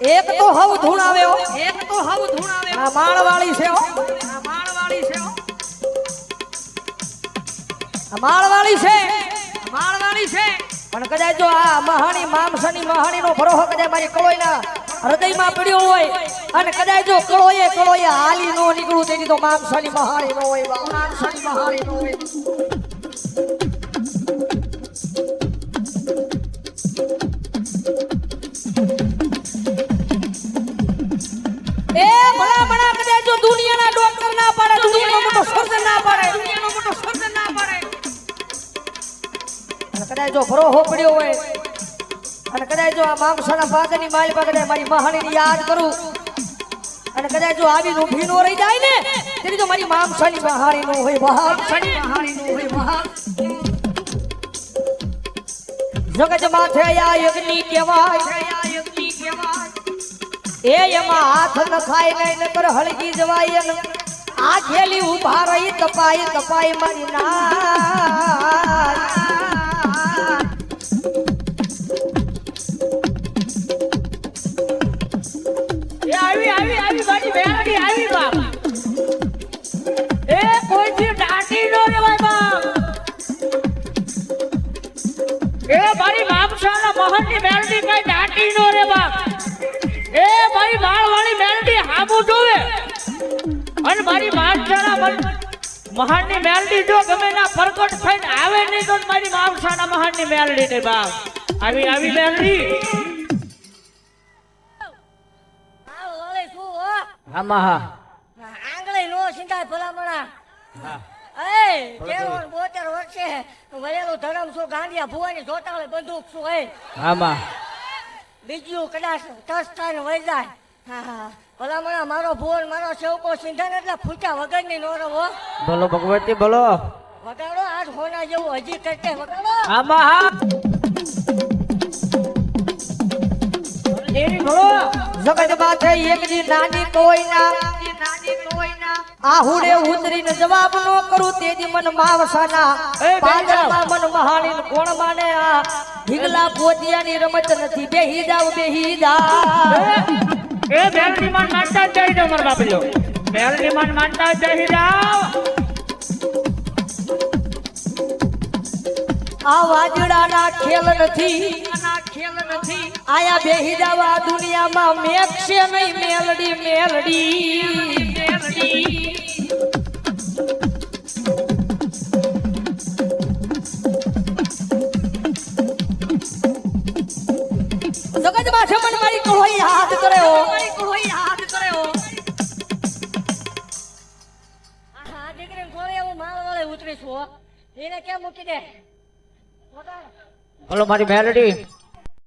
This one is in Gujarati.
એક તો હવ ધૂણાવે હો, એક તો હવ ધૂણાવે. આ માળવાળી છે હો, આ માળવાળી છે હો, આ માળવાળી છે, માળવાળી છે. પણ કદાચ જો આ મહાણી મામસની મહાણી નો ભરોહો કદાચ મારી કળોઈના હૃદયમાં પડ્યો હોય અને કદાચ જો કળોએ હાલી નો નીકળું તેની તો મામસની મહાણી નો હોય, મામસની મહાણી નો હોય. એ ભલા કદાચ જો દુનિયાના ડોક્ટર ના પાડે, દુનિયાનો મોટો સર્જન ના પાડે, દુનિયાનો મોટો સર્જન ના પાડે, અને કદાચ જો ભરોહો પડ્યો હોય અને કદાચ જો આ મામસાના પાકની માલિકા કદાચ મારી મહાણીને યાદ કરું અને કદાચ જો આવી ઊભી નો રહી જાય ને તેની તો મારી મામસાની મહાણી નો હોય, મામસાની મહાણી નો હોય. જગત માથે આ યજ્ઞી કહેવાય, આ યજ્ઞી કહેવાય. એ એમાં હાથ નખાય નહીં નકર હળગી જવાય. આ ખેલી ઉભા રહી તપાઈ તપાઈ મારી ના. એ આવી બાજી બેડી આવી બાપ. એ કોઈથી ડાટી નો રેવાય બાપ. એ મારી મામસાના મહનની બેડી કઈ ડાટી નો રે બાપ. એ મારી માળવાળી મેલડી હામુ જોવે અને મારી મામસાના મહાનની મેલડી જો ગમે ના ફરકટ થઈને આવે નહીં તો મારી મામસાના મહાનની મેલડી ને બાપ. આવી મેલડી આમાં હા આંગળી નો સિંધાય ભલામણા. એ કેવો 72 વર્ષે વરેલું ધરમ છું ગાંડિયા ભુવાની જોટાળે બંદૂક છું. એ આમાં બીજું કદાચ ટસ થાય ને વહી જાય. હા ભલામણા મારો ભુવન મારો સેવકો સિંધાને એટલે ફૂટ્યા વગરની નો રહો. બોલો ભગવતી બોલો. વગાડો આજ હોના જેવું હજી કરતે વગાડો. આમાં હા એની ભળો જગત માથે એક દી નાની કોઈના આહુડે ઉતરીને જવાબ નો કરું તેજી મન માવસાના પાદરમાં મન મહાણી કોણ માને. આ ઢીગલા પોતિયાની રમત નથી. બેહી જાવ બેહી જાવ. એ મેલડી માન માનતા જ જઈ જાવ મારા બાપલો. મેલડી માન માનતા જ જઈ જાવ. આ વાજડાના ખેલ નથી, આયા બેહી જાવા દુનિયામાં મેકશે નહીં મેલડી મેલડી. જગત માથે મન મારી કળોઈ હાથ કર્યો, મારી કળોઈ હાથ કર્યો. આ દીકરીને કોણે એવું માળવાળે ઉતરીશું હો. એને કેમ મૂકી દે. બોલો મારી મેલડી.